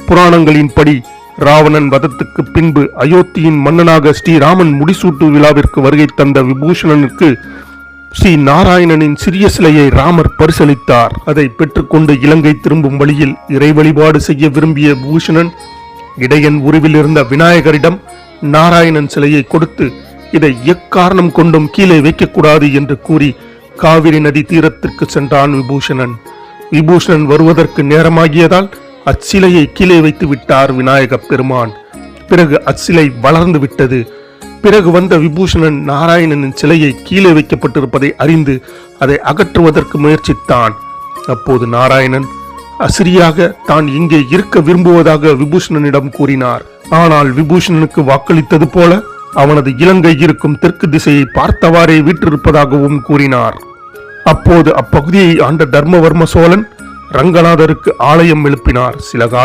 புராணங்களின்படி ராவணன் வதத்துக்கு பின்பு அயோத்தியின் மன்னனாக ஸ்ரீராமன் முடிசூட்டு விழாவிற்கு வருகை தந்த விபூஷணனுக்கு ஸ்ரீ நாராயணனின் சிறிய சிலையை ராமர் பரிசளித்தார். அதை பெற்றுக்கொண்டு இலங்கை திரும்பும் வழியில் இறை வழிபாடு செய்ய விரும்பிய விபூஷணன் இடையன் உருவில் இருந்த விநாயகரிடம் நாராயணன் சிலையை கொடுத்து இதை எக்காரணம் கொண்டும் கீழே வைக்கக்கூடாது என்று கூறி காவிரி நதி தீரத்திற்கு சென்றான் விபூஷணன். விபூஷணன் வருவதற்கு நேரமாகியதால் அச்சிலையை கீழே வைத்து விட்டார் விநாயக பெருமான். பிறகு அச்சிலை வளர்ந்து விட்டது. பிறகு வந்த விபூஷணன் நாராயணனின் சிலையை கீழே வைக்கப்பட்டிருப்பதை அறிந்து அதை அகற்றுவதற்கு முயற்சித்தான். அப்போது நாராயணன் அசிரியாக தான் இங்கே இருக்க விரும்புவதாக விபூஷணனிடம் கூறினார். ஆனால் விபூஷணனுக்கு வாக்களித்தது போல அவனது இலங்கை இருக்கும் தெற்கு திசையை பார்த்தவாறே வீற்றிருப்பதாகவும் கூறினார். அப்போது அப்பகுதியை ஆண்ட தர்மவர்ம சோழன் ரங்கநாதருக்கு ஆலயம் எழுப்பினார். சில காலம்